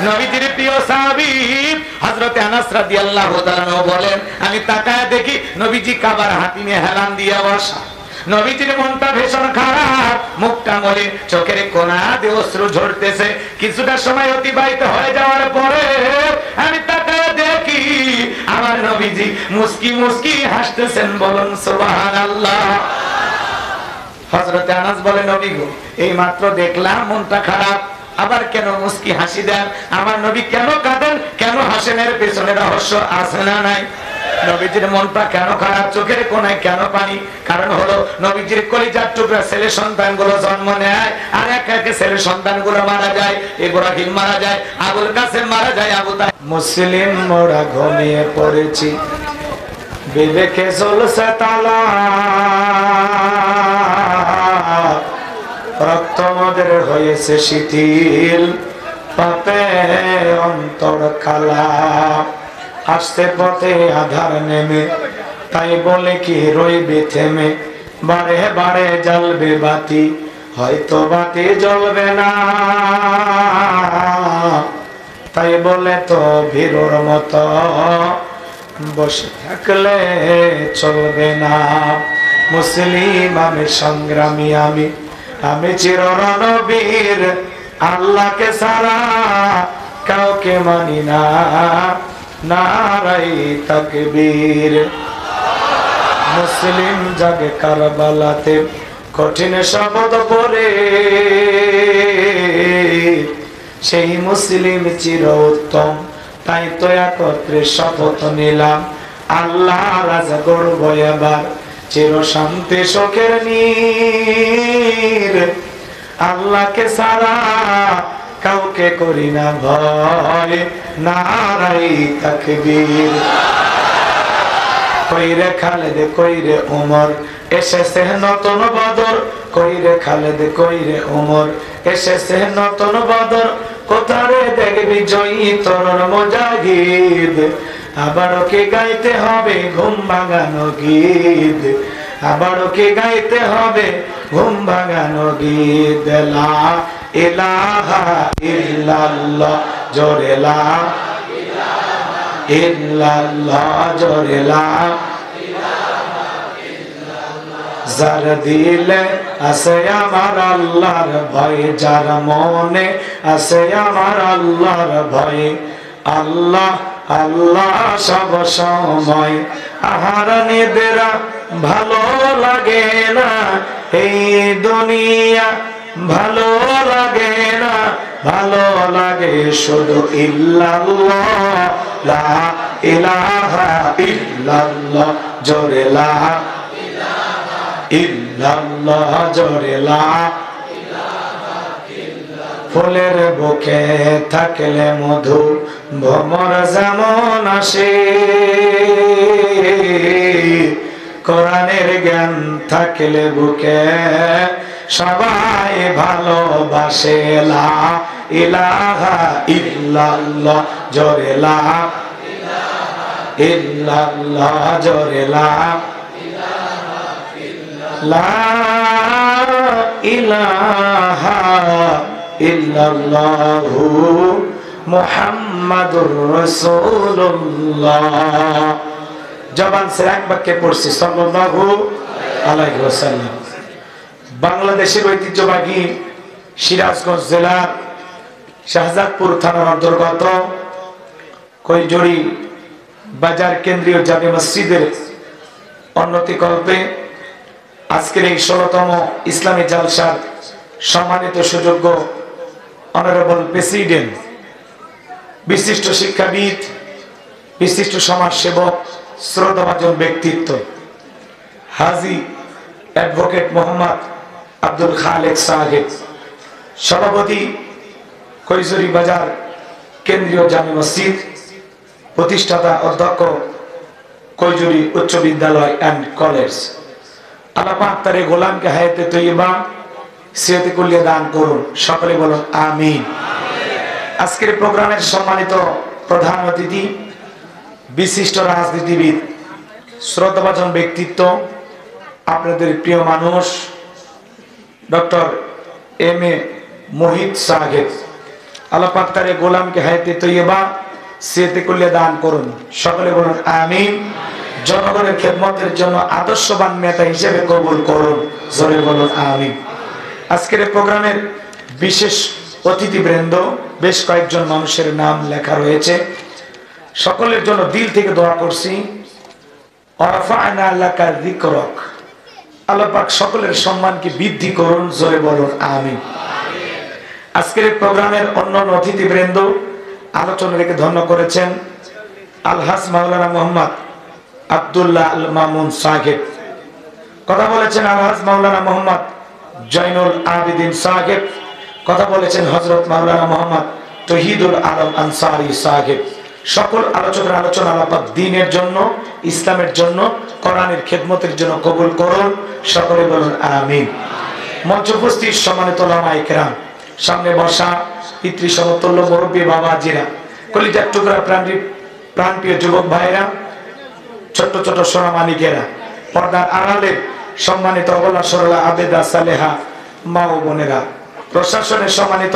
নবীজির প্রিয় সাহাবী হযরত আনাস রাদিয়াল্লাহু তাআলা বলেন, আমি তাকায় দেখি নবীজি কাবার হাতিমে হেলান দিয়ে বসা। নবীজির মনটা ভীষণ খারাপ, মুখটা মলিন, চোখের কোণা দিয়ে অশ্রু ঝরতেছে। কিছুটা সময় অতিবাহিত হয়ে যাওয়ার পরে আমি তাকায় দেখি আমার নবীজি মুস্কি মুস্কি হাসতেছেন। বলুন সুবহানাল্লাহ। হযরত আনাস বলে, নবী গো, এই মাত্র দেখলাম মনটা খারাপ, আবার কেন মুস্কি হাসি দেন? আমার নবী কেন কাঁদেন, কেন হাসেন? এর পেছনে রহস্য আছে না নাই? নবীজির মনটা কেন খারাপ, চোখের কোণায় কেন পানি? কারণ হলো নবীজির কলিজার টুকরা ছেলে সন্তানগুলো জন্ম নেয়, আর এক একে ছেলে সন্তানগুলো মারা যায়। ইব্রাহিম মারা যায়, আবুল কাসেম মারা যায়, আবু তাহের। মুসলিম মোরা ঘুমিয়ে পড়েছি, বিবেকে জ্বলছে তালা, রক্ত মোদের হয়েছে শিথিল, পাপে অন্তর কালা। আসতে পথে আধার নেমে, তাই বলে কি রইবে থেমে, বারে বারে জ্বলবে বাতি, হয়তো বাতি জ্বলবে না, তাই বলে তো ভীরুর মতো বসে থাকলে চলবে না। মুসলিম আমি, সংগ্রামী আমি, আমি চিররণবীর, আল্লাহকে ছাড়া কাউকে মানি না, নারাই তাকবীর। মুসলিম জাগে কারবালাতে কঠিন শপথ পড়ে, সেই মুসলিম চির উত্তম, তাই তো একত্রে শপথ নিলাম, আল্লাহ রাজা গর্ব এবার চির শান্তি শোকের নীর। আল্লাহকে ছাড়া কাউকে করি না ভয়, নারাই তাকবীর। কইরে খালেদ কইরে উমর, এসেছে নতুন বদর, কইরে খালেদ কইরে উমর, এসেছে নতুন বদর, কোথারে দেখবি জয়ী তরুণ মুজাহিদ। আবারও কি গাইতে হবে ঘুম ভাঙানো গীত, আবারও কি গাইতে হবে ঘুম ভাঙানো গীত। লা ইলাহা ইল্লাল্লাহ, জোরে লা ইলাহা ইল্লাল্লাহ, জোরে লা ইলাহা ইল্লাল্লাহ। যার দিলে আছে আমার আল্লাহর ভয়, যার মনে আছে আমার আল্লাহর ভয়, আল্লাহ আল্লাহ সব সময়। আহার নিদেরা ভালো লাগে না, এই দুনিয়া ভালো লাগে না, ভালো লাগে শুধু ইল্লাল্লাহ, লা ইলাহা ইল্লাল্লাহ, জোরে লা ইলাহা ইল্লাল্লাহ, জোরে লা ইলাহা ইল্লাল্লাহ। ফুলের বুকে থাকলে মধু, ভ্রমর যেমন আসে, কোরআনের জ্ঞান থাকলে বুকে সবাই ভালোবাসে। লা ইলাহা ইল্লাল্লাহ, জোরে লা ইলাহা ইল্লাল্লাহ, জোরে লা ইলাহা ইল্লাল্লাহ, লা ইলাহা ইল্লাল্লাহু মুহাম্মাদুর রাসূলুল্লাহ। জবান সে এক বাক্যে পড়ছি সাল্লাল্লাহু আলাইহি ওয়াসাল্লাম। বাংলাদেশের ঐতিহ্যবাহী সিরাজগঞ্জ জেলার শাহজাদপুর থানার অন্তর্গত কৈজড়ি বাজার কেন্দ্রীয় জামে মসজিদের উন্নতিকল্পে আজকের এই 16তম ইসলামী জালসার সম্মানিত সুযোগ্য অনারেবল প্রেসিডেন্ট, বিশিষ্ট শিক্ষাবিদ, বিশিষ্ট সমাজসেবক, শ্রদ্ধাভাজন ব্যক্তিত্ব হাজী অ্যাডভোকেট মোহাম্মদ আব্দুল খালেক সাহেব, সভাপতি কৈজড়ি বাজার কেন্দ্রীয় জামে মসজিদ, প্রতিষ্ঠাতা অধ্যক্ষ কৈজড়ি উচ্চ বিদ্যালয় অ্যান্ড কলেজ। আল্লাহ পাক তার গোলামকে হায়াতে তৈয়বা সিয়াতে কুল্লিয়া দান করুন, সকলে বলুন আমিন। আজকের প্রোগ্রামের সম্মানিত প্রধান অতিথি, বিশিষ্ট রাজনীতিবিদ, শ্রদ্ধাভাজন ব্যক্তিত্ব, আপনাদের প্রিয় মানুষ ডক্টর এম এ মোহিত সাহেব, আল্লাহ পাক তার গোলামকে হায়াতে তৈয়বা সেতে কুল্লে দান করুন। সকলে বলুন আমিন। জনগণের খেদমতের জন্য আদর্শবান নেতা হিসেবে কবুল করুন। জোরে বলুন আমিন। আজকের এই প্রোগ্রামের বিশেষ অতিথিবৃন্দ, বেশ কয়েকজন মানুষের নাম লেখা রয়েছে। সকলের জন্য দিল থেকে দোয়া করছি। আল্লাহ পাক সকলের সম্মানকে বৃদ্ধি করুন। জোরে বলুন আমিন। আজকের এই প্রোগ্রামের অন্য অতিথিবৃন্দ আলোচনা রেখে ধন্য করেছেন আলহাজ মাওলানা মোহাম্মদ আব্দুল্লাহ আল মামুন সাহেব, কথা বলেছেন আলহাজ মাওলানা মোহাম্মদ জয়নুল আবেদিন সাহেব, কথা বলেছেন হযরত মাওলানা মোহাম্মদ তৌহিদুল আলম আনসারী সাহেব। সকল আলোচকের আলোচনা আল্লাহ পাক দ্বীনের জন্য, ইসলামের জন্য, কোরআনের খেদমতের জন্য কবুল করুন। সকলে বলুন আমিন। মঞ্চ উপস্থিত সম্মানিত উলামায়ে কেরাম, সামনে বসা পিতৃ সমতুল্য মুরব্বী বাবাজিরা, কলিজার টুকরা প্রাণপ্রিয় যুবক ভাইরা, ছোট্ট ছোট সোনামানিকেরা, পর্দার আড়ালের সম্মানিত অবলা সরলা আবেদা সালেহা মা ও বোনেরা, প্রশাসনের সম্মানিত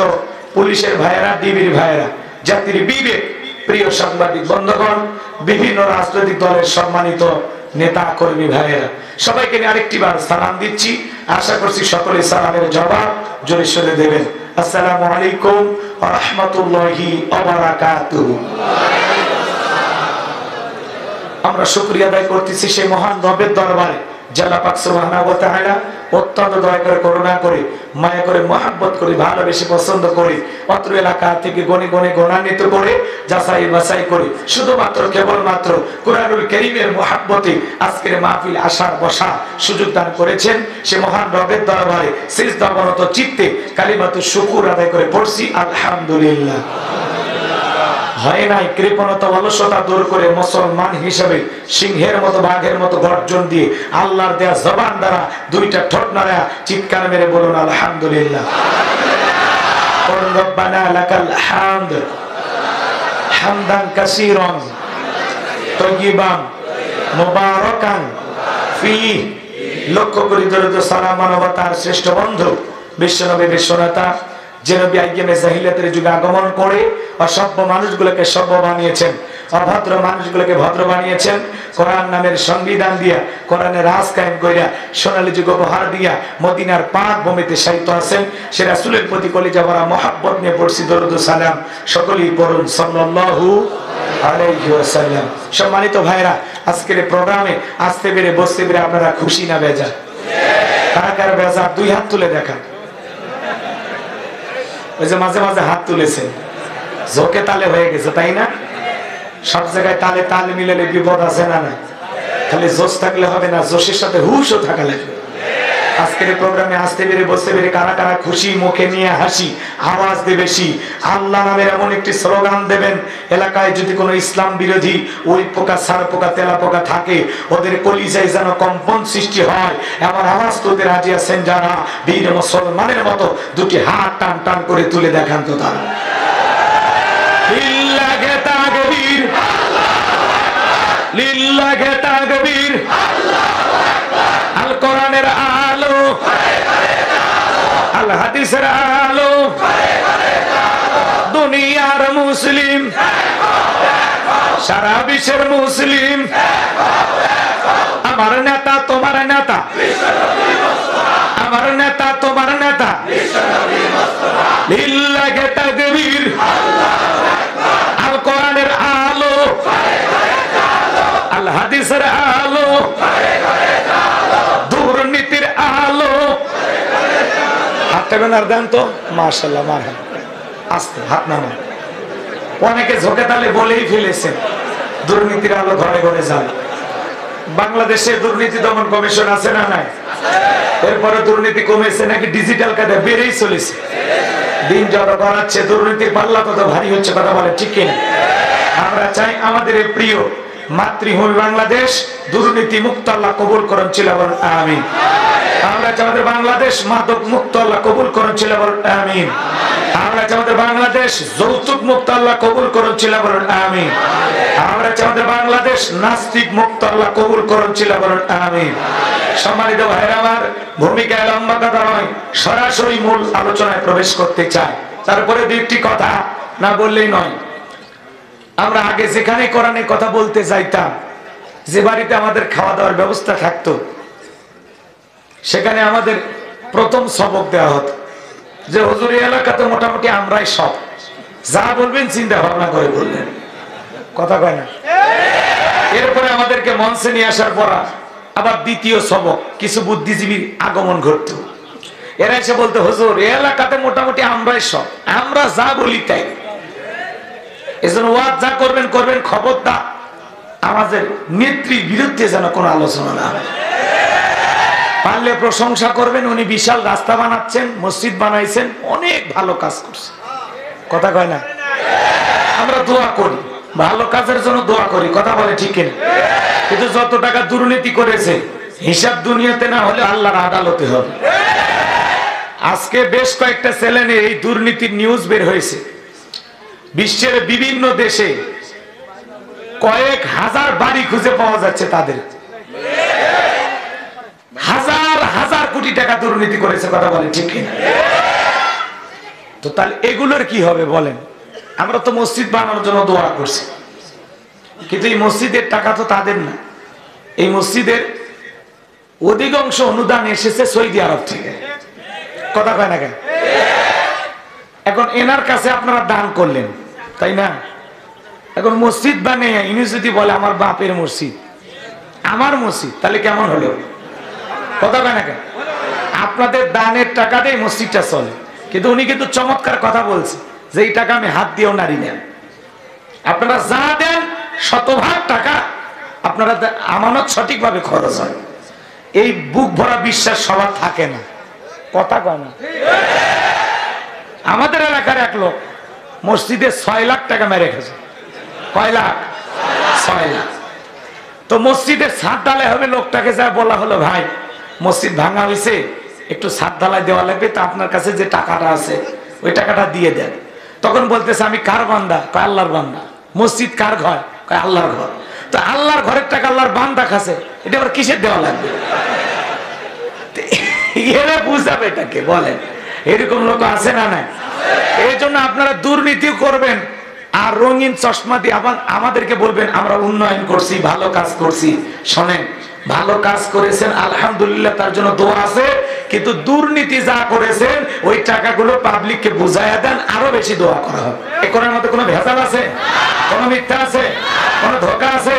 পুলিশের ভাইয়েরা, ডিবির ভাইয়েরা, জাতির বিবেক প্রিয় সাংবাদিক বন্ধুগণ, বিভিন্ন রাজনৈতিক দলের সম্মানিত নেতা কর্মী ভাইয়েরা, সবাইকে নিয়ে আরেকটি বার সালাম দিচ্ছি। আশা করছি সকলে সালামের জবাব জোরে সোরে দেবেন। আসসালামু আলাইকুম ওয়া রাহমাতুল্লাহি ওয়া বারাকাতুহু। আমরা শুকরিয়া আদায় করতেছি সেই মহান রবের দরবারে, আল্লাহ পাক সুবহানাহু ওয়া তাআলা অত্যন্ত দয়া করে, করুণা করে, মায়া করে, মহব্বত করে, ভালোবেসে পছন্দ করে, অত্র এলাকা থেকে গণে গণে গণান্বিত করে, যাচাই বাছাই করে, শুধুমাত্র কেবলমাত্র কুরআনুল কারীমের মহব্বতে আজকের মাহফিল আসার বসা সুযোগ দান করেছেন। সে মহান রবের দরবারে সিজদাবনত চিত্তে কালিমাতুশ শুকর আদায় করে পড়ছি আলহামদুলিল্লাহ। হয় নাই কৃপণতা অলসতা দূর করে মুসলমান হিসেবে সিংহের মতো বাঘের মতো গর্জন দিয়ে আল্লাহর দেয়া জবান দ্বারা দুইটা ঠোঁট নাড়া চিৎকার মেরে বলুন আলহামদুলিল্লাহ। রব্বানা লাকাল হামদ হামদান কাসীরান তাইয়িবান মুবারাকান ফীহি। লক্ষ্য করি দরুদ সালাম মানবতার শ্রেষ্ঠ বন্ধু বিশ্বনবী বিশ্বনেতা যে নবী আইয়ামে জাহিলিয়াতের যুগে আগমন করে অসভ্য মানুষগুলোকে সভ্য বানিয়েছেন, অভদ্র মানুষগুলোকে ভদ্র বানিয়েছেন, কোরআন নামের সংবিধান দিয়া, কোরআনের রাজ কায়েম কইরা, সোনালী যুগ উপহার দিয়া মদিনার পাক ভূমিতে শায়িত আছেন। সে রাসূলের প্রতি কলিজা ভরা মহব্বত নিয়ে পড়ছি দরুদ ও সালাম। সকলেই পড়ুন সাল্লাল্লাহু আলাইহি ওয়াসাল্লাম। সম্মানিত ভাইরা, আজকের প্রোগ্রামে আসতে পেরে বসতে পেরে আপনারা খুশি না বেজার? কারা কারা বেজার দুই হাত তুলে দেখান। ওই যে মাঝে মাঝে হাত তুলেছেন, ঝোঁকে তালে হয়ে গেছে, তাই না? সব জায়গায় তালে তালে মিলালে বিপদ আছে না? না, খালি জোশ থাকলে হবে না, জোশের সাথে হুশও থাকা লাগবে। আজকের প্রোগ্রামে আসতে পেরে বসতে পেরে কারা কারা খুশি, মুখে নিয়ে হাসি, আওয়াজ দিয়ে বেশি আল্লাহ নামের এমন একটি স্লোগান দেবেন, এলাকায় যদি কোনো ইসলাম বিরোধী ওই পোকা সার পোকা তেলা পোকা থাকে, ওদের কলিজায় যেন কম্পন সৃষ্টি হয়, এমন আওয়াজ তুলতে রাজি আছেন যারা? বীর মুসলমানের মতো দুটি হাত টান টান করে তুলে দেখান তো তারা। লিল্লাহি তাকবীর, লিল্লাহি তাকবীর, আল কোরআনের আলো, আল হাদিসের আলো, দুনিয়ার মুসলিম, সারা বিশ্বের মুসলিম, আমার নেতা তোমার নেতা, আমার নেতা তোমার নেতা, লিল্লাহি তাকবীর, আল কোরআনের আলো, আল হাদিসের আলো, দুর্নীতির আলো। হাতটা বেনার দেন তো, মাশাআল্লাহ, মারহাবা। আস্তে হাত নামান। অনেকে ঝোঁকে তালে বলেই ফেলেছেন দুর্নীতির আলো ঘরে ঘরে যাবে। বাংলাদেশে দুর্নীতি দমন কমিশন আছে না নাই? এরপরে দুর্নীতি কমেছে নাকি ডিজিটাল কার্ডে বেড়েই চলেছে? দিন যত বাড়াচ্ছে দুর্নীতির পাল্লা তত ভারী হচ্ছে, কথা বলে ঠিক কিনা? আমরা চাই আমাদের এই প্রিয় মাতৃভূমি বাংলাদেশ দুর্নীতি মুক্ত আল্লাহ কবুল করেন, ছিল বলেন আমিন। আমরা চাই আমাদের বাংলাদেশ মাদক মুক্ত আল্লাহ কবুল করেন, ছিল বলেন আমিন। আমরা চাই আমাদের বাংলাদেশ যৌতুক মুক্ত আল্লাহ কবুল করেন, ছিল বলেন আমিন। আমরা চাই আমাদের বাংলাদেশ নাস্তিক মুক্ত আল্লাহ কবুল করেন, ছিল বলেন আমিন। সম্মানিত ভাইরা আমার, ভূমিকা লম্বা কথা নয়, সরাসরি মূল আলোচনায় প্রবেশ করতে চাই। তারপরে দুইটি কথা না বললেই নয়। আমরা আগে যেখানে কোরআনের কথা বলতে যাইতাম, যে বাড়িতে আমাদের খাওয়া দাওয়ার ব্যবস্থা থাকতো, সেখানে আমাদের প্রথম সবক দেওয়া হতো যে হুজুর এই এলাকাতে মোটামুটি আমরাই সব, যা বলবেন চিন্তা ভাবনা করে বললেন, কথা কয় না। এরপরে আমাদেরকে মঞ্চে নিয়ে আসার পর আবার দ্বিতীয় সবক কিছু বুদ্ধিজীবীর আগমন ঘটতো। এরা এসে বলতো হুজুর এই এলাকাতে মোটামুটি আমরাই সব, আমরা যা বলি তাই। এজন্য ওয়াজ যা করবেন করবেন, খবরদার আমাদের নেত্রীর বিরুদ্ধে যেন কোনো আলোচনা না হয়। পারলে প্রশংসা করবেন, উনি বিশাল রাস্তা বানাচ্ছেন, মসজিদ বানাইছেন, অনেক ভালো কাজ করছেন, কথা কয় না। আমরা দোয়া করি, ভালো কাজের জন্য দোয়া করি, কথা বলে ঠিক না। কিন্তু যত টাকা দুর্নীতি করেছে হিসাব দুনিয়াতে না হলে আল্লাহর আদালতে হবে। আজকে বেশ কয়েকটা চ্যানেলে এই দুর্নীতির নিউজ বের হয়েছে। বিশ্বের বিভিন্ন দেশে কয়েক হাজার বাড়ি খুঁজে পাওয়া যাচ্ছে, তাদের হাজার হাজার কোটি টাকা দুর্নীতি করেছে, কথা বলে ঠিক কিনা। তো তাহলে এগুলোর কি হবে বলেন? আমরা তো মসজিদ বানানোর জন্য দোয়া করছি, কিন্তু এই মসজিদের টাকা তো তাদের না। এই মসজিদের অধিকাংশ অনুদান এসেছে সৌদি আরব থেকে, কথা কয় না কেন? এখন এনার কাছে আপনারা দান করলেন, তাই না? এখন মসজিদ বানিয়ে ইনি যদি বলে আমার বাপের মসজিদ, আমার মসজিদ, তাহলে কেমন হলো? কথা কয় না কেন? আপনাদের দানের টাকা দিয়ে মসজিদটা চলে, কিন্তু উনি কিন্তু চমৎকার কথা বলছে যে এই টাকা আমি হাত দিয়েও নাড়ি না। আপনারা যা দেন শতভাগ টাকা আপনারা আমানত সঠিকভাবে খরচ হয়। এই বুক ভরা বিশ্বাস সবার থাকে না, কথা কয় না। আমাদের এলাকার এক লোক মসজিদে 6 লাখ টাকা মেরে গেছে। কয় লাখ? 6 লাখ। তো মসজিদের ছাদ ঢালাই হবে, লোকটাকে যা বলা হলো ভাই মসজিদ ভাঙা হয়েছে, একটু ছাদ ঢালাই দেওয়া লাগবে, তো আপনার কাছে যে টাকাটা আছে ওই টাকাটা দিয়ে দেন। তখন বলতেছে আমি কার বান্দা? কয় আল্লাহর বান্দা। মসজিদ কার ঘর? কয় আল্লাহর ঘর। তো আল্লাহর ঘরের টাকা আল্লাহর বান্দা কাছে, এটা আবার কিসের দেওয়া লাগবে? এরা বুঝাবে এটাকে, বলেন এরকম লোক আছে না? নাই। এই জন্য আপনারা দুর্নীতি করবেন আর রঙিন চশমা দিয়ে আমাদেরকে বলবেন আমরা উন্নয়ন করছি, ভালো কাজ করছি। শোনেন, ভালো কাজ করেছেন আলহামদুলিল্লাহ, তার জন্য দোয়া আছে, কিন্তু দুর্নীতি যা করেছেন ওই টাকাগুলো পাবলিককে বুঝাইয়া দেন, আরো বেশি দোয়া করা হবে। এই কোরআনের মধ্যে কোনো ভেজাল আছে? কোনো মিথ্যা আছে? কোনো ধোঁকা আছে?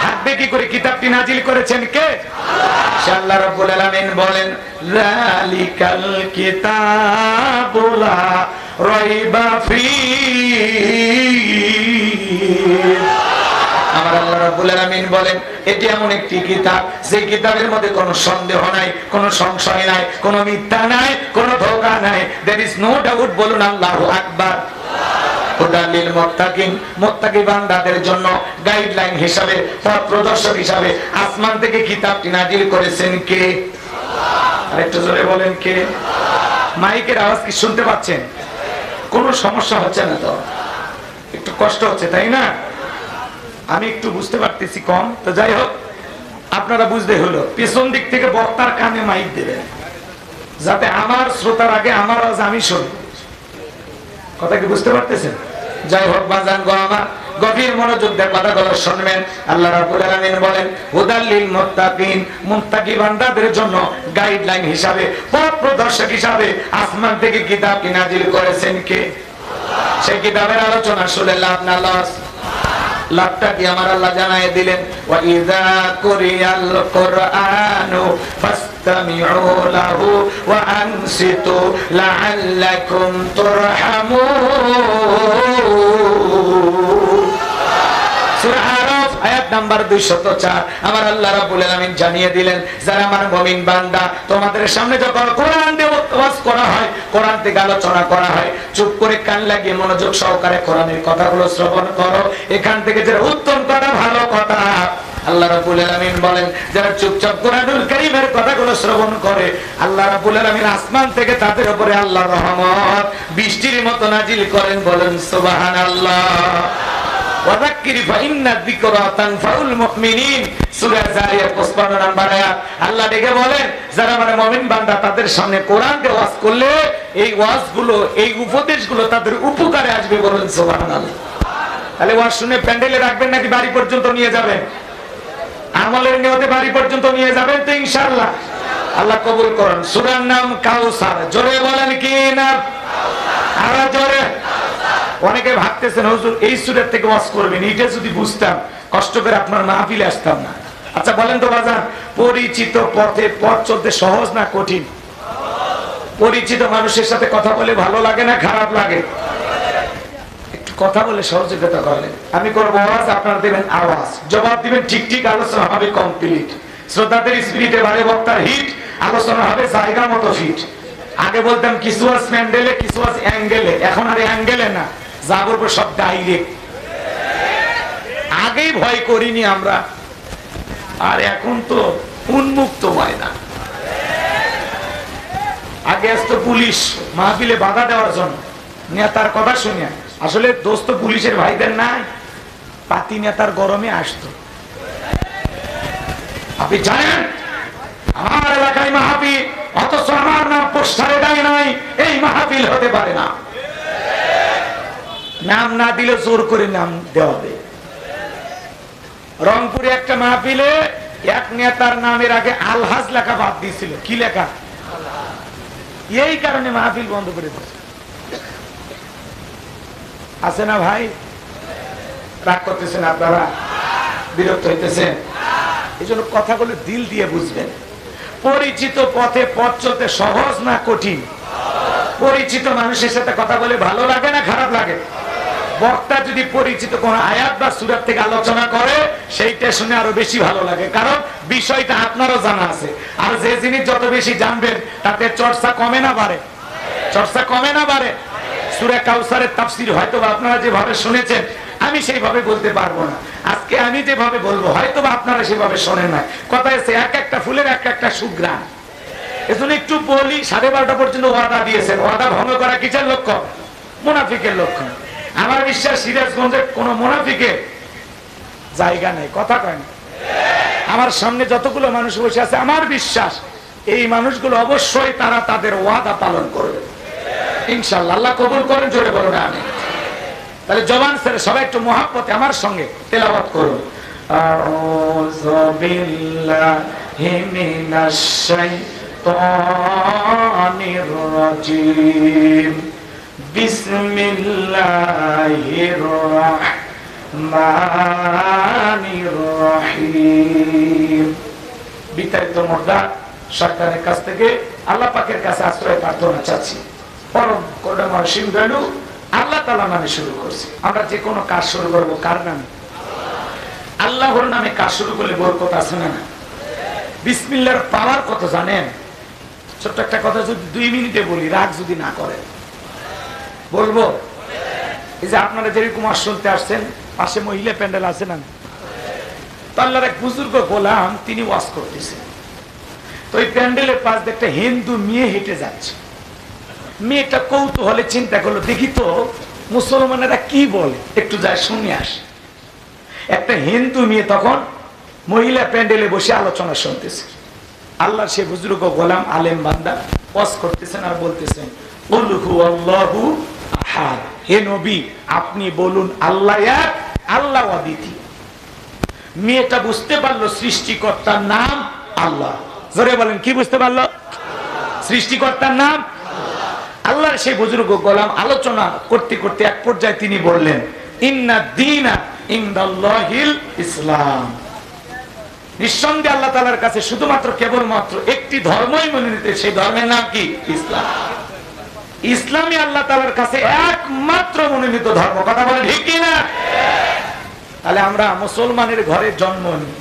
থাকবে কি করে? কিতাবটি নাজিল করেছেন কে? আল্লাহ রাব্বুল আলামিন বলেন যালিকাল কিতাবু লা রাইবা ফীহি। আমার আল্লাহ রাব্বুল আলামিন বলেন এটি এমন একটি কিতাব যে কিতাবের মধ্যে কোনো সন্দেহ নাই, কোনো সংশয় নাই, কোনো মিথ্যা নাই, কোনো ধোঁকা নাই। there is no doubt। বলুন আল্লাহু আকবার। হুদালিল মুত্তাকিন, মুত্তাকি বান্দাদের জন্য গাইডলাইন হিসাবে, পথ প্রদর্শক হিসাবে আসমান থেকে কিতাবটি নাজিল করেছেন কে? আরেকটু জোরে বলেন কে? মাইকের আওয়াজ কি শুনতে পাচ্ছেন? কোনো সমস্যা হচ্ছে না তো? একটু কষ্ট হচ্ছে তাই না? আমি একটু বুঝতে পারতেছি কম, তো যাই হোক আপনারা বুঝতে হলো। পেছন দিক থেকে বক্তার কানে মাইক দেবেন যাতে আমার শ্রোতার আগে আমার আওয়াজ আমি শুনি। কথা কি বুঝতে পারতেছেন? যাই হোক বাজান গো আমার, গভীর মনোযোগ দিয়ে কথাগুলো শুনবেন। আল্লাহ রাব্বুল আলামিন বলেন হুদাল্লিল মুত্তাকিন, মুত্তাকি বান্দাদের জন্য গাইডলাইন হিসাবে, পথ প্রদর্শক হিসাবে আসমান থেকে কিতাব নাজিল করেছেন কে? সেই কিতাবের আলোচনা শুনে লাভ না লস? লাভটা কি আমার আল্লাহ জানায় দিলেন, ওয়া ইযা কুরিয়াল কুরআনু ফাসতামিউ লাহু ওয়া আনসিতু লাআল্লাকুম তুরহামুন। সূরা আরাফ আয়াত নাম্বার 204। আমার আল্লাহ রাব্বুল আলামিন জানিয়ে দিলেন যারা আমার মুমিন বান্দা, তোমাদের সামনে যখন কোরআন দিয়ে ওয়াজ করা হয়, কোরআন থেকে আলোচনা করা হয়, চুপ করে কান লাগিয়ে মনোযোগ সহকারে কোরআনের কথাগুলো শ্রবণ করো। এখান থেকে যারা উত্তম কথা, ভালো কথা, আল্লাহ রাব্বুল আলামিন বলেন যারা চুপচাপ কোরআনুল কারীমের কথাগুলো শ্রবণ করে, আল্লাহ রাব্বুল আলামিন আসমান থেকে তাদের উপরে আল্লাহর রহমত বৃষ্টির মতো নাজিল করেন। বলেন সুবহানাল্লাহ। ওয়াযাক্কির ফাইন্না যিকরা তানফাউল মুমিনিন। সূরা জারিয়াত 55 নম্বর আয়াত। আল্লাহ ডেকে বলেন যারা মানে মুমিন বান্দা তাদের সামনে কোরআন দিয়ে ওয়াজ করলে এই ওয়াজগুলো এই উপদেশগুলো তাদের উপকারে আসবে, বলেন সুবহানাল্লাহ। তাহলে ওয়াজ শুনে প্যান্ডেলে রাখবেন নাকি বাড়ি পর্যন্ত নিয়ে যাবেন? আমলের নিয়তে বাড়ি পর্যন্ত নিয়ে যাবেন তো ইনশাআল্লাহ। আল্লাহ কবুল করুন। সূরার নাম কাউসার। জোরে বলেন কি নাম? আরো জোরে। অনেকে ভাবতেছেন হুজুর এই সূরা থেকে ওয়াজ করবেন, এটা যদি বুঝতাম কষ্ট করে আপনার মাহফিলে আসতাম না। আচ্ছা বলেন তো বাজান, পরিচিত পথে পথ চলতে সহজ না কঠিন? পরিচিত মানুষের সাথে কথা বলে ভালো লাগে না খারাপ লাগে? একটু কথা বলে সহযোগিতা করলেন। আমি করবো আওয়াজ, আপনারা দেবেন আওয়াজ, জবাব দিবেন ঠিক ঠিক, আলোচনা হবে কমপ্লিট। শ্রোতাদের স্পিরিটে বাড়ে বক্তার হিট, আলোচনা হবে জায়গা মতো ফিট। আগে বলতাম কিছু আজ প্যান্ডেলে কিছু আজ অ্যাঙ্গেলে, এখন আর অ্যাঙ্গেলে না, যা বলবো সব ডাইরেক্ট। আগেই ভয় করিনি আমরা, আর এখন তো উন্মুক্ত হয় না। আগে আসতো পুলিশ মাহফিলে বাধা দেওয়ার জন্য, নেতার কথা শুনিয়া। আসলে দোস্ত পুলিশের ভাইদের নাই, পাতি নেতার গরমে আসতো। আপনি জানেন আমার এলাকায় মাহফিল, অথচ আমার নাম পোস্টারে দেয় নাই, এই মাহফিল হতে পারে না। নাম না দিলে জোর করে নাম দেওয়া হবে। রংপুরে একটা মাহফিলে এক নেতার নামের আগে আলহাজ লেখা বাদ দিয়েছিল। কি লেখা? এই কারণে মাহফিল বন্ধ করে দিয়েছে। আছে না ভাই? রাগ করতেছেন আপনারা? বিরক্ত হইতেছেন? এই জন্য কথাগুলো দিল দিয়ে বুঝবেন। পরিচিত পথে পথ চলতে সহজ না কঠিন? পরিচিত মানুষের সাথে কথা বলে ভালো লাগে না খারাপ লাগে? বক্তা যদি পরিচিত কোন আয়াত বা সূরা থেকে আলোচনা করে সেইটা শুনে আরো বেশি ভালো লাগে, কারণ বিষয়টা আপনারও জানা আছে। আর যে জিনিস যত বেশি জানবেন তাতে চর্চা কমে না বাড়ে? চর্চা কমে না বাড়ে? সূরা কাউসারের তাফসীর হয়তো আপনারা যেভাবে শুনেছেন আমি সেইভাবে বলতে পারবো না। আজকে আমি যেভাবে বলবো হয়তো আপনারা সেভাবে শোনেন না। কথা হচ্ছে এক একটা ফুলের এক একটা সুঘ্রাণ। এজন্য একটু বলি, 12:30 পর্যন্ত ওয়াদা দিয়েছেন। ওয়াদা ভঙ্গ করা কিসের লক্ষণ? মুনাফিকের লক্ষণ। আমার বিশ্বাস সিরাজগঞ্জে কোন মুনাফিকের জায়গা নেই। কথা কয় না? আমার সামনে যতগুলো মানুষ বসে আছে আমার বিশ্বাস এই মানুষগুলো অবশ্যই তারা তাদের ওয়াদা পালন করবে ইনশাআল্লাহ। আল্লাহ কবুল করেন, জোরে বলুন আমিন। তাহলে জবান ছেড়ে সবাই একটু মহব্বতে আমার সঙ্গে তেলাওয়াত করুন। আউযু বিল্লাহি মিনাশ শাইতানির রাজীম। বিসমিল্লাহির রাহমানির রহিম। বিতাড়িত মুর্দা শয়তানের কাছ থেকে আল্লাহ পাকের কাছে আশ্রয় প্রার্থনা চাচ্ছি। পরম করুণাময় অসীম দয়ালু আল্লাহ তাআলা নামে শুরু করছি। আমরা যে কোনো কাজ শুরু করব কার নামে? আল্লাহর নামে কাজ শুরু করলে বরকত আছে না? বিসমিল্লাহর পাওয়ার কত জানেন? ছোট্ট একটা কথা যদি 2 মিনিটে বলি, রাগ যদি না করেন বলবো। এই যে আপনারা যেরকম শুনতে আসছেন, পাশে মহিলা প্যান্ডেল আছে না, তো আল্লাহর এক বুজুর্গ গোলাম তিনি ওয়াজ করতেছেন। তো এই প্যান্ডেলের পাশ দিয়ে একটা হিন্দু মেয়ে হেঁটে যাচ্ছে। মেয়েটা কৌতূহলে চিন্তা করলো, দেখি তো মুসলমানেরা কি বলে, একটু যায় শুনে আসে। একটা হিন্দু মেয়ে তখন মহিলা প্যান্ডেলে বসে আলোচনা শুনতেছে। আল্লাহ সে বুজুর্গ গোলাম আলেম বান্দা ওয়াজ করতেছেন আর বলতেছেন, কুল হুয়াল্লাহু আহাদ। হে নবী আপনি বলুন আল্লাহ এক, আল্লাহ অদ্বিতীয়। মেয়েটা বুঝতে পারলো সৃষ্টিকর্তার নাম আল্লাহ। জোরে বলেন, কি বুঝতে পারলো? সৃষ্টিকর্তার নাম আল্লাহ। সেই বুজুর্গ গোলাম আলোচনা করতে করতে এক পর্যায়ে তিনি বললেন, ইন্না দীনা ইনদাল্লাহিল ইসলাম। নিঃসন্দেহে আল্লাহ তাআলার কাছে শুধুমাত্র কেবলমাত্র একটি ধর্মই মনোনীত, সেই ধর্মের নাম কি? ইসলাম। ইসলামই আল্লাহ তাআলার কাছে একমাত্র মনোনীত ধর্ম। কথা বলেন ঠিক কি না? তাহলে আমরা মুসলমানের ঘরে জন্ম নিই,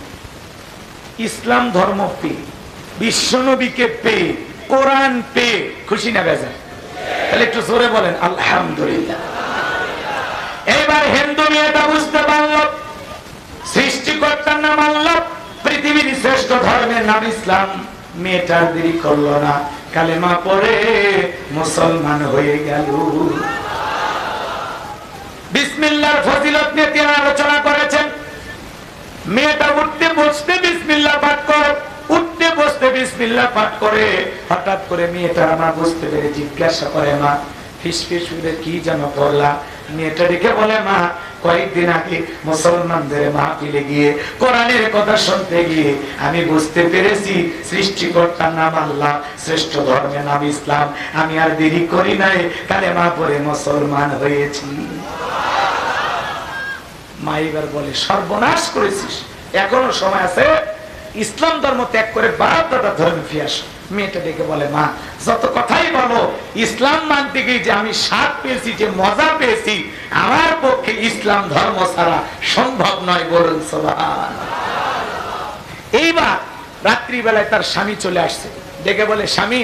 ইসলাম ধর্ম পেয়ে, বিশ্বনবীকে পেয়ে, কোরআন পেয়ে খুশি না বেজার? তাহলে একটু জোরে বলেন আলহামদুলিল্লাহ। এবার হিন্দু মেয়েটা বুঝতে পারল সৃষ্টিকর্তার নাম আল্লাহ, পৃথিবীর শ্রেষ্ঠ ধর্মের নাম ইসলাম। মেয়েটা দেরি করলো না, কালেমা পড়ে মুসলমান হয়ে গেল। বিসমিল্লাহর ফজিলত নিয়ে তিনি আলোচনা করেছেন। মেয়েটা উঠতে বসতে বিসমিল্লাহ পাঠ করে, উঠতে বসতে বিসমিল্লাহ পাঠ করে। হঠাৎ করে মেয়েটা আমার বুঝতে পেরে জিজ্ঞাসা করে, মা ফিসফিস করে কি যেন পড়লা? মেয়েটা ডেকে বলে, মা কয়েকদিন আগে মুসলমানদের মাহফিলে গিয়ে কোরআনের কথা শুনতে গিয়ে আমি বুঝতে পেরেছি সৃষ্টিকর্তার নাম আল্লাহ, শ্রেষ্ঠ ধর্মের নাম ইসলাম। আমি আর দেরি করি নাই, কালেমা পড়ে মুসলমান হয়েছি। মা এবার বলে, সর্বনাশ করেছিস, এখনো সময় আছে, ইসলাম ধর্ম ত্যাগ করে বাপ দাদা ধর্মে ফিরে আসো। মেয়েটা ডেকে বলে, মা যত কথাই বলো, ইসলাম মানতে গিয়ে যে আমি স্বাদ পেয়েছি, যে মজা পেয়েছি, আমার পক্ষে ইসলাম ধর্ম ছাড়া সম্ভব নয়, বলুন সুবহানাল্লাহ। এইবার রাত্রিবেলায় তার স্বামী চলে আসছে, ডেকে বলে, স্বামী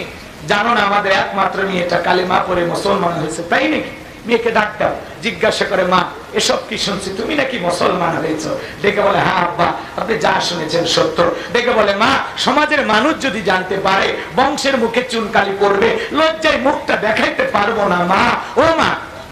জানো না আমাদের একমাত্র মেয়েটা কালেমা পড়ে মুসলমান হয়েছে, তাই নাকি? মেয়েকে ডাক দাও। জিজ্ঞাসা করে, মা এসব কি শুনছি, তুমি নাকি মুসলমান হয়েছ? ডেকে বলে, হ্যাঁ আব্বা, আপনি যা শুনেছেন সত্য। ডেকে বলে, মা সমাজের মানুষ যদি জানতে পারে বংশের মুখে চুনকালি পড়বে, লজ্জায় মুখটা দেখাইতে পারবো না। মা ও মা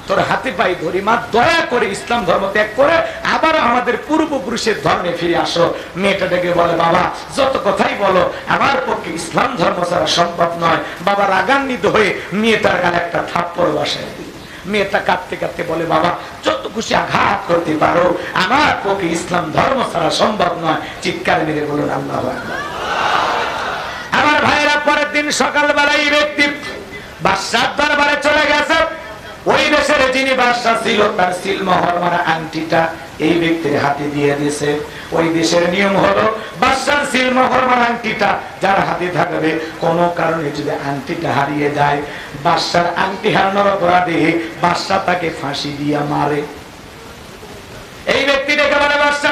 তোর হাতে পায়ে ধরি, মা দয়া করে ইসলাম ধর্ম ত্যাগ করে আবার আমাদের পূর্বপুরুষের ধর্মে ফিরে আসো। মেয়েটা ডেকে বলে, বাবা যত কথাই বলো, আমার পক্ষে ইসলাম ধর্ম ছাড়া সম্ভব নয়। বাবা রাগান্বিত হয়ে মেয়েটার গালে একটা থাপ্পড় বসায় দিল। মেয়েটা কাঁদতে কাঁদতে বলে, বাবা যত খুশি আঘাত করতে পারো, আমার পক্ষে ইসলাম ধর্ম ছাড়া সম্ভব নয়। চিৎকার মেরে বলুন আল্লাহু আকবার। আমার ভাইরা পরের দিন সকালবেলায় এই ব্যক্তি বাদশার দরবারে চলে গেছে। ওই দেশের যিনি বাদশা ছিল, তার সিলমোহর মারা আংটিটা এই ব্যক্তির হাতে দিয়ে দিয়েছে। ওই দেশের নিয়ম হলো, বাদশার সিলমোহর মারা আংটিটা যার হাতে থাকবে, কোনো কারণে যদি আংটিটা হারিয়ে যায়, বাদশার আংটি হারানোর অপরাধে বাদশা তাকে ফাঁসি দিয়ে মারে। এই ব্যক্তি ডেকে বলে, বাদশা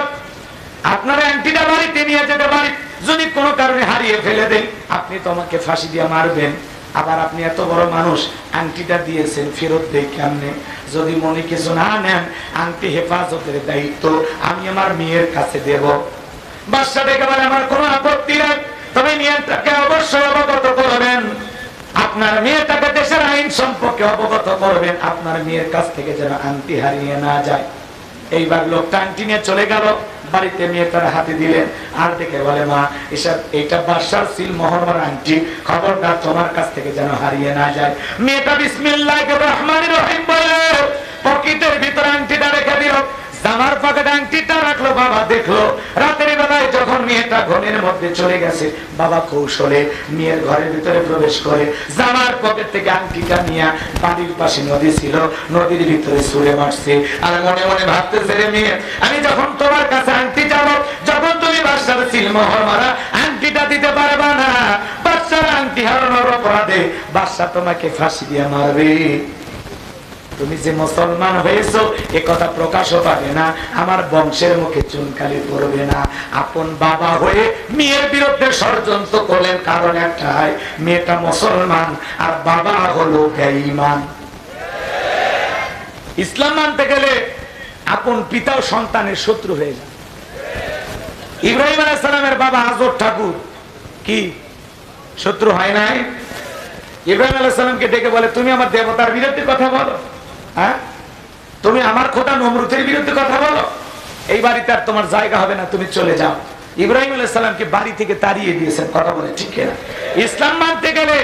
আপনার আংটিটা বাড়িতে নিয়ে যেতে পারি, যদি কোনো কারণে হারিয়ে ফেলে দেন আপনি তো আমাকে ফাঁসি দিয়ে মারবেন। আবার আপনি এত বড় মানুষ, আংটিটা দিয়েছেন, ফেরত দেই কেমনে? যদি মনে কিছু না নেন, আংটি হেফাজতের দায়িত্ব আমি আমার মেয়ের কাছে দেব। বাদশা ডেকে বলে, আমার কোনো আপত্তি নেই, তবে মেয়েটাকে অবশ্যই অবগত করবেন, আপনার মেয়েটাকে দেশের আইন সম্পর্কে অবগত করবেন, আপনার মেয়ের কাছ থেকে যেন আংটি হারিয়ে না যায়। এইবার লোকটা আংটি নিয়ে চলে গেল, বাড়িতে মেয়েটার হাতে দিলেন, আর দেখে বলে, মা এসব এইটা বাদশার সিলমোহর আংটি, খবরদার তোমার কাছ থেকে যেন হারিয়ে না যায়। মেয়েটা বিসমিল্লাহির রহমানির রহিম বলে পকেটের ভিতরে আংটিটা রেখে দিল, জামার পকেটে আংটিটা রাখলো। বাবা দেখলো রাতের বেলায় যখন মেয়েটা ঘরের মধ্যে চলে গেছে, বাবা কৌশলে মেয়ের ঘরের ভিতরে প্রবেশ করে জামার পকেট থেকে আংটিটা নিয়ে বাড়ির পাশে নদী ছিল, নদীর ভিতরে ছুঁড়ে মারছে। আর মনে মনে ভাবতেছে, রে মেয়ে, আমি যখন তোমার কাছে আংটি চাবো, যখন তুমি বাদশার সিলমোহর মারা আংটিটা দিতে পারবা না, বাদশার আংটি হারানোর অপরাধে বাদশা তোমাকে ফাঁসি দিয়ে মারবে। তুমি যে মুসলমান হয়েছো এ কথা প্রকাশও পাবে না, আমার বংশের মুখে চুনকালি পড়বে না। আপন বাবা হয়ে মেয়ের বিরুদ্ধে ষড়যন্ত্র করলেন, কারণ একটাই, মেয়েটা মুসলমান আর বাবা হলো বেঈমান। ইসলাম মানতে গেলে আপন পিতাও সন্তানের শত্রু হয়ে যায়। ইব্রাহিম আলাইহিস সালামের বাবা আজর ঠাকুর কি শত্রু হয় নাই? ইব্রাহিম আলাইহিস সালামকে ডেকে বলে, তুমি আমার দেবতার বিরুদ্ধে কথা বলো, হ্যাঁ তুমি আমার খোদা নমরুদের বিরুদ্ধে কথা বলো, এই বাড়িতে আর তোমার জায়গা হবে না, তুমি চলে যাও। ইব্রাহিম আলাইহিস সালামকে বাড়ি থেকে তাড়িয়ে দিয়েছেন, কথা বলে ঠিক না? ইসলাম মানতে গেলে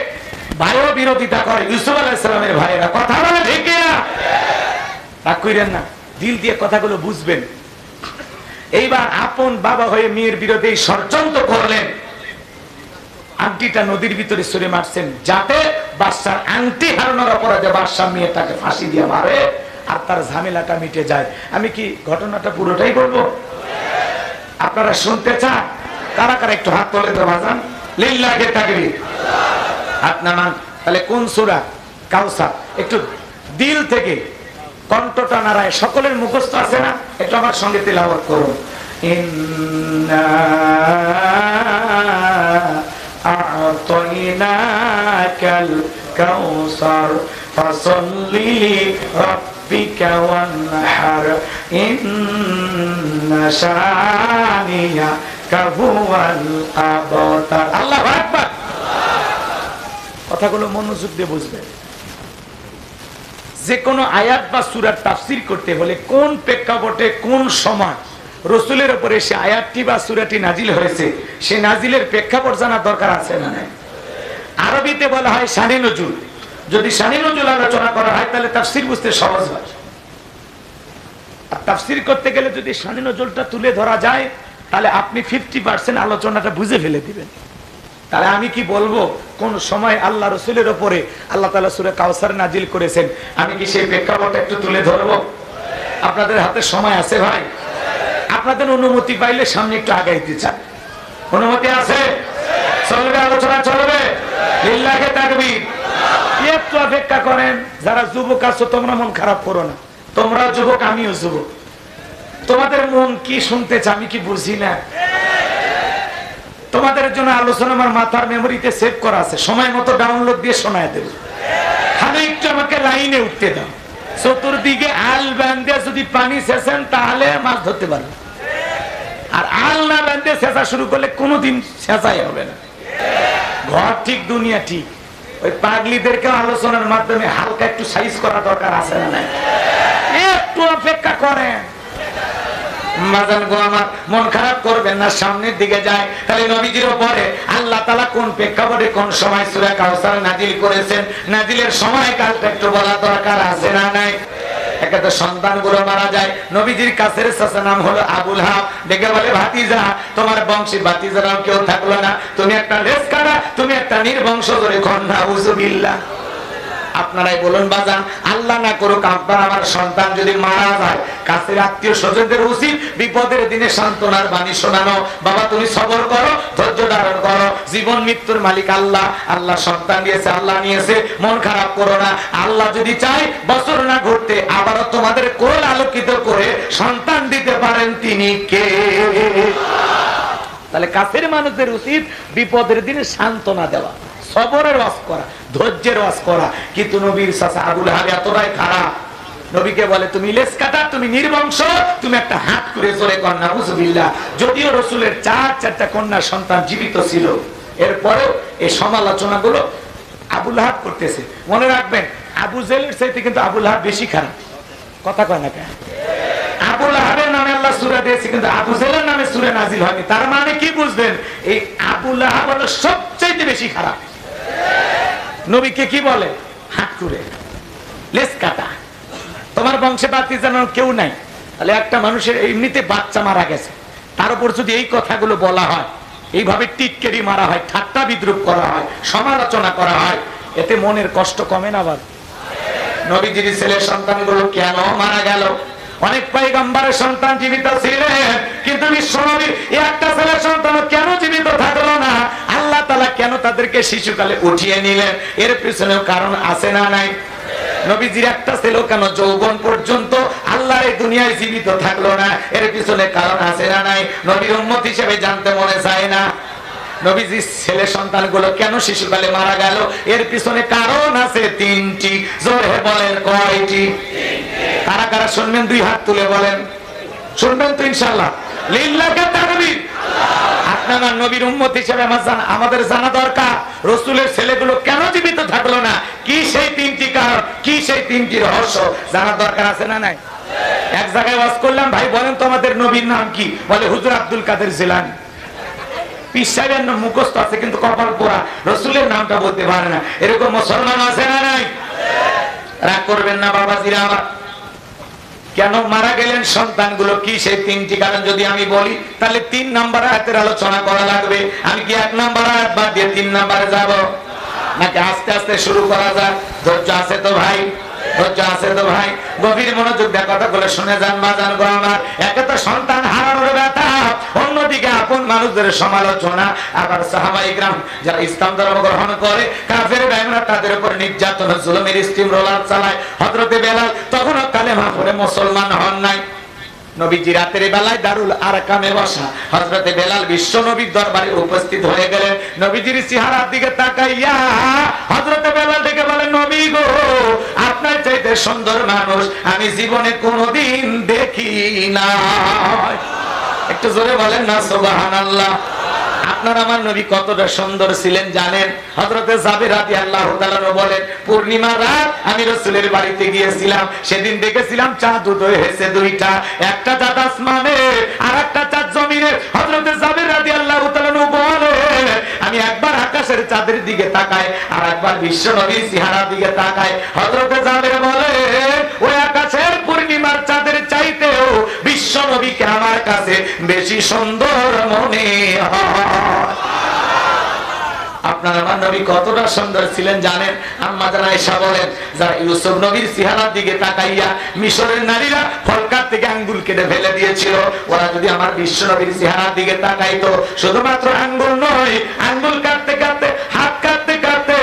ভাইও বিরোধিতা করে, ইউসুফ আলাইহিস সালামের ভাইয়েরা, কথা বলে ঠিক না? রাগ কইরেন না, দিল দিয়ে কথাগুলো বুঝবেন। এইবার আপন বাবা হয়ে মেয়ের বিরুদ্ধে ষড়যন্ত্র করলেন, আংটিটা নদীর ভিতরে ছুঁড়ে মারছেন, যাতে বাদশার আংটি হারানোর অপরাধে বাদশা মেয়েটাকে ফাঁসি দিয়ে মারে আর তার ঝামেলাটা মিটে যায়। আমি কি ঘটনাটা পুরোটাই বলবো? আপনারা শুনতে চান? কারা কারা একটু হাত তোলে তো বাজান, লিল্লাহি তাকবীর, হাত নামান। তাহলে কোন সূরা? কাউসার। একটু দিল থেকে কণ্ঠটা নাড়ায়, সকলের মুখস্থ আছে না? একটু আমার সঙ্গে তিলাওয়াত করুন। ইন্না আ'তাইনাকাল কাউসার ফাসাল্লি লিরাব্বিকা ওয়ানহার ইন্না শানিয়াকা হুয়াল আবতার। আল্লাহু আকবার। কথাগুলো মনোযোগ দিয়ে বুঝবেন। যে কোনো আয়াত বা সূরার তাফসীর করতে হলে কোন প্রেক্ষাপটে, কোন সময়, রসুলের উপরে সে আয়াতটি বা সূরাটি নাজিল হয়েছে, সে নাজিলের প্রেক্ষাপট জানা দরকার আছে না নাই? আরবিতে বলা হয় শানে নজুল। যদি শানে নজুল আলোচনা করা হয় তাহলে তাফসীর বুঝতে সহজ হয়। আর তাফসীর করতে গেলে যদি শানে নজুলটা তুলে ধরা যায় তাহলে আপনি 50% আলোচনাটা বুঝে ফেলে দিবেন। তাহলে আমি কি বলবো কোন সময় আল্লাহ রসুলের উপরে আল্লাহ তাআলা সূরা কাউসার নাজিল করেছেন, আমি কি সেই প্রেক্ষাপট একটু তুলে ধরবো? আপনাদের হাতে সময় আছে ভাই? আপনাদের অনুমতি পাইলে সামনে একটু আগাইতে চান। অনুমতি আছে? চলবে, আলোচনা চলবে। লিল্লাহে তাকবীর। একটু অপেক্ষা করেন। যারা যুবক আছো তোমরা মন খারাপ করো না, তোমরা যুবক, আমিও যুবক। তোমাদের মন কি শুনতেছে আমি কি বুঝি না? তোমাদের জন্য আলোচনা আমার মাথার মেমোরিতে সেভ করা আছে, সময় মতো ডাউনলোড দিয়ে শোনায় দেব। খালি একটু আমাকে লাইনে উঠতে দাও। চতুর্দিকে আল বান্ধে যদি পানি ছেঁচেন তাহলে মাছ ধরতে পারবে, আর আল না বান্ধে ছেঁচা শুরু করলে কোনোদিন ছেঁচাই হবে না। ঘর ঠিক দুনিয়া ঠিক। ওই পাগলিদেরকে আলোচনার মাধ্যমে হালকা একটু সাইজ করা দরকার আছে না? একটু অপেক্ষা করেন। মন খারাপ করবেন না, সামনের দিকে যায়। তাহলে নবীজির উপরে আল্লাহ তাআলা কোন প্রেক্ষাপটে কোন সময় সূরা কাউসার নাজিল করেছেন, নাজিলের সময় কালটা একটু বলা দরকার আছে না নাই? একটা সন্তানগুলো মারা যায়। নবীজির কাছের চাচা নাম হলো আবুল হাব, ডেকে বলে ভাতিজা, তোমার বংশী ভাতিজারাও কেউ থাকলো না, তুমি একটা লেজ কাটা, তুমি একটা নির্বংশ করে কন্যা। উযুবিল্লাহ। আপনারাই বলুন বাজান, আল্লাহ না করুক আপনার আমার সন্তান যদি মারা যায়, কাছের আত্মীয় স্বজনদের উচিত বিপদের দিনে সান্ত্বনার বাণী শোনানো। বাবা তুমি সবর করো, ধৈর্য ধারণ করো, জীবন মৃত্যুর মালিক আল্লাহ। আল্লাহ সন্তান দিয়েছে, আল্লাহ নিয়েছে, মন খারাপ করো না। আল্লাহ যদি চায় বছর না ঘুরতে আবারও তোমাদের কোল আলোকিত করে সন্তান দিতে পারেন, তিনি কে? তাহলে কাছের মানুষদের উচিত বিপদের দিনে সান্ত্বনা দেওয়া, সবরের ওয়াজ করা, ধৈর্যের ওয়াজ করা। কিন্তু নবীর চাচা আবুল হাব এতটাই খারাপ, নবীকে বলে তুমি লেজ কাটা, তুমি নির্বংশ, তুমি একটা হাত করে জোরে কর নাউযুবিল্লাহ। যদিও রাসূলের 4টা কন্যা সন্তান জীবিত ছিল, এরপরেও এই সমালোচনাগুলো আবুল হাব করতেছে। মনে রাখবেন আবু জেহেলের চাইতে কিন্তু আবুল হাব বেশি খারাপ। কথা কয় না কেন? আবুল হাবের নামে আল্লাহ সূরা দিয়েছে কিন্তু আবু জেহেলের নামে সূরা নাজিল হয়নি। তার মানে কি বুঝবেন? এই আবুল হাব হলো সবচেয়ে বেশি খারাপ। নবীকে কি বলে? হাত করে, লেজ কাটা, তোমার বংশে বাতি জানার কেউ নাই। তাহলে একটা মানুষের এমনিতে বাচ্চা মারা গেছে, তার উপর যদি এই কথাগুলো বলা হয়, এইভাবে টিটকেরি মারা হয়, ঠাট্টা বিদ্রুপ করা হয়, সমালোচনা করা হয়, এতে মনের কষ্ট কমে না? আবার নবীজির ছেলের সন্তানগুলো কেন মারা গেল? অনেক পয়গম্বরের সন্তান জীবিত ছিলেন, কিন্তু বিশ্বনবীর একটা ছেলের সন্তান কেন জীবিত থাকলো না? আল্লাহ তাআলা কেন তাদেরকে শিশুকালে উঠিয়ে নিলেন? এর পিছনেও কারণ আছে না নাই? নবীজির একটা ছেলে কেন যৌবন পর্যন্ত আল্লাহর এই দুনিয়ায় জীবিত থাকলো না? এর পিছনে কারণ আছে না নাই? নবীর উম্মত হিসেবে জানতে মনে চায় না? নবীজির ছেলে সন্তানগুলো কেন শিশুকালে মারা গেল? এর পিছনে কারণ আছে 3টি। জোরে বলেন কয়টি? কারা কারা শুনবেন? 2 হাত তুলে বলেন। শুনবেন তো ইনশাআল্লাহ? লিল্লাহি তাকবীর। আপনারা নবীর উম্মত হিসেবে আমাদের জানা দরকার রাসূলের ছেলেগুলো কেন জীবিত থাকলো না, কি সেই 3টি কারণ, কি সেই 3টি রহস্য জানার দরকার আছে না নাই? এক জায়গায় ওয়াজ করলাম, ভাই বলেন তো আমাদের নবীর নাম কি? বলে হুজুর আব্দুল কাদের জিলানী। পীর সাহেবের নাম মুখস্থ আছে কিন্তু কপাল পোড়া, রাসূলের নামটা বলতে পারে না। এরকম মুসলমান আছে না নাই? রাগ করবেন না বাবাজিরা আমার। কেন মারা গেলেন সন্তানগুলো, কি সেই 3টি কারণ যদি আমি বলি তাহলে 3 নাম্বার আয়াতের আলোচনা করা লাগবে। আমি কি 1 নাম্বার আয়াত বাদ দিয়ে 3 নাম্বারে যাব, নাকি আস্তে আস্তে শুরু করা যাক? ধৈর্য আছে তো ভাই? ধৈর্য আছে তো ভাই? গভীর মনোযোগ দিয়ে কথাগুলো শুনে যান বাজান গো আমার। একে তো সন্তান হারানোর ব্যথা, অন্যদিকে আপন মানুষদের সমালোচনা, আবার সাহাবায়ে ইকরাম যারা ইসলাম ধর্ম গ্রহণ করে কাফের বেঈমানরা তাদের উপর নির্যাতন জুলুমের স্টিম রোলার চালায়। হযরতে বেলাল তখনও কালেমা পড়ে মুসলমান হন নাই। নবীজি রাতের বেলায় দারুল আরকামে বসা, হযরতে বেলাল বিশ্ব নবীর দরবারে উপস্থিত হয়ে গেলেন। নবীজির চেহারার দিকে তাকাইয়া হযরতে বেলাল ডেকে বলেন, নবী গো, আপনার চাইতে সুন্দর মানুষ আমি জীবনে কোনোদিন দেখি না। একটু জোরে বলেন না সুবহানাল্লাহ। আপনার আমার নবী কতটা সুন্দর ছিলেন জানেন? হযরতে জাবের রাদিয়াল্লাহু তাআলা বলেন, পূর্ণিমা রাত আমি রাসূলের বাড়িতে গিয়েছিলাম, সেদিন দেখেছিলাম চাঁদ উদয় হয়েছে দুইটা, একটা চাঁদ আসমানে আর একটা চাঁদ জমিনে। হযরতে জাবের রাদিয়াল্লাহু তাআলা বলেন, আমি একবার আকাশের চাঁদের দিকে তাকাই আর একবার বিশ্ব নবীর চেহারার দিকে তাকাই। হযরতে জাবের বলেন, ওই আকাশের পূর্ণিমার চাঁদের চাইতেও বিশ্ব নবীকে আমার কাছে বেশি সুন্দর মনে হয়। আপনার আমার নবী কতটা সুন্দর ছিলেন জানেন? আম্মা জান আয়েশা বলেন, যারা ইউসুফ নবীর চেহারার দিকে তাকাইয়া মিশরের নারীরা ফলকার থেকে আঙ্গুল কেটে ফেলে দিয়েছিল, ওরা যদি আমার বিশ্ব নবীর চেহারার দিকে তাকাইতো, শুধুমাত্র আঙ্গুল নয়, আঙ্গুল কাটতে কাটতে, হাত কাটতে কাটতে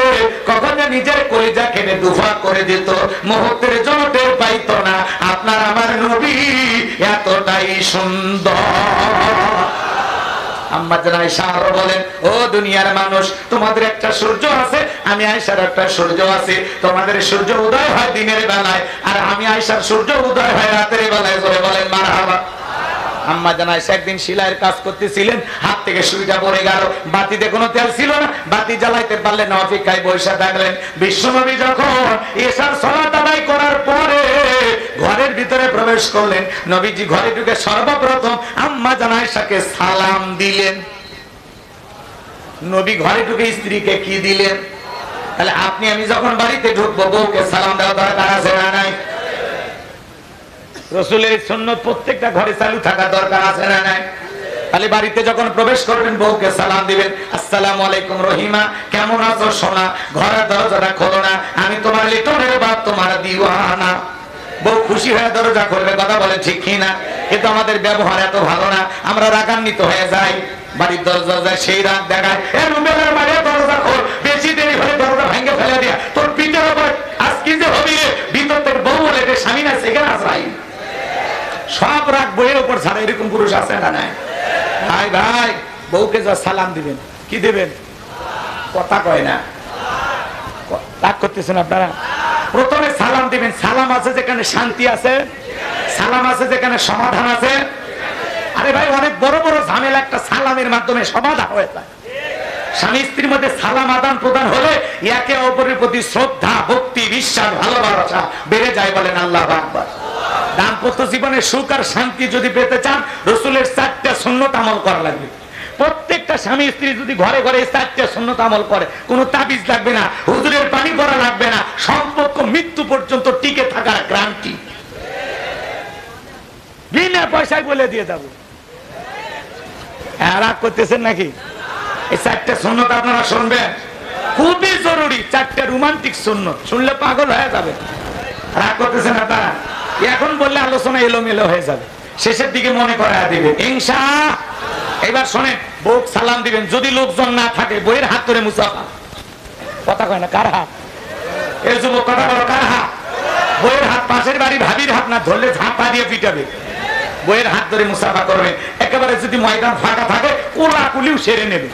কখন যে নিজের কলিজা কেটে দুফা করে দিত, মুহূর্তের জন্য টের পাইতো না। আপনার আমার নবী এতটাই সুন্দর। আম্মা জান আয়েশা আরো বলেন, ও দুনিয়ার মানুষ, তোমাদের একটা সূর্য আছে, আমি আয়েশার একটা সূর্য আছে। তোমাদের সূর্য উদয় হয় দিনের বেলায়, আর আমি আয়েশার সূর্য উদয় হয় রাতের বেলায়। করে বলেন মারহাবা। আম্মা জান আয়েশা একদিন সেলাইয়ের কাজ করতেছিলেন, হাত থেকে সুইটা পড়ে গেল, বাতিতে কোনো তেল ছিল না, বাতি জ্বালাইতে পারলেন না, অপেক্ষায় বসে থাকলেন। বিশ্বনবী যখন এশার সালাত আদায় করার পরে ঘরের ভিতরে প্রবেশ করলেন, নবীজি ঘরে ঢুকে সর্বপ্রথম আম্মা জান আয়েশাকে সালাম দিলেন। নবী ঘরে ঢুকে স্ত্রীকে কি দিলেন? তাহলে আপনি আমি যখন বাড়িতে ঢুকবো, বউকে সালাম দেওয়া দরকার আছে না নাই? রাসূলের সুন্নাত প্রত্যেকটা ঘরে চালু থাকা দরকার আছে না নাই? তাহলে বাড়িতে যখন প্রবেশ করবেন বউকে সালাম দিবেন, আসসালামু আলাইকুম রহিমা, কেমন আছো সোনা, ঘরের দরজাটা খোলো না, আমি তোমার লিটনের বাপ, তোমার দিওয়ানা। বউ খুশি হয়ে দরজা খুলবে, কথা বলে ঠিক কিনা? কিন্তু আমাদের ব্যবহার এত ভালো না, আমরা রাগান্বিত হয়ে যাই, বাড়ির দরজা যায় সেই রাগ দেখায়, এ রুমের বাইরে দরজা খোল, বেশি দেরি হলে দরজা ভেঙে ফেলে দিয়া তোর পিঠের উপর আজকে যে হবি রে, ভিতরের বউ বলে রে স্বামী না সেখানে আসরাই সব রাগ বইয়ের উপর ছাড়া। এরকম পুরুষ আছে না নাই? ভাই ভাই, বউকে যা সালাম দিবেন, কি দিবেন? কথা কয় না, রাগ করতেছেন আপনারা? প্রথমে সালাম দিবেন। সালাম আছে যেখানে শান্তি আছে, সালাম আছে যেখানে সমাধান আছে। আরে ভাই, অনেক বড় বড় ঝামেলা একটা সালামের মাধ্যমে সমাধান হয়ে যায়। স্বামী স্ত্রীর মধ্যে সালাম আদান প্রদান হলে একে অপরের প্রতি শ্রদ্ধা, ভক্তি, বিশ্বাস, ভালোবাসা বেড়ে যায়। বলেন আল্লাহু আকবার। দাম্পত্য জীবনে সুখ আর শান্তি যদি পেতে চান, রাসূলের 4টা সুন্নাত আমল করা লাগবে। প্রত্যেকটা স্বামী স্ত্রী যদি ঘরে ঘরে 4টা সুন্নাত আমল করে, কোনো তাবিজ লাগবে না, হুজুরের পানি করা লাগবে না, সম্পর্ক মৃত্যু পর্যন্ত টিকে থাকার গ্যারান্টি। বিনা পয়সায় বলে দিয়ে যাবো। রাগ করতেছেন নাকি? এই 4টা সুন্নাত আপনারা শুনবেন, খুবই জরুরি। 4টা রোমান্টিক সুন্নাত, শুনলে পাগল হয়ে যাবে। রাগ করতেছেন আপনারা? এখন বললে আলোচনা এলোমেলো হয়ে যাবে, শেষের দিকে মনে করায় দিবেন ইনশাআল্লাহ। এবার শোনেন, বউ সালাম দিবেন, যদি লোকজন না থাকে বইয়ের হাত ধরে মুসাফা। কথা কয় না, কার হাত? এই যুবক কথা বলো, কার হাত? বইয়ের হাত। পাশের বাড়ি ভাবির হাত না ধরলে ঝাঁপা দিয়ে পিটাবে। বইয়ের হাত ধরে মুসাফা করবেন। একেবারে যদি ময়দান ফাঁকা থাকে, কোলাকুলিও সেরে নেবে।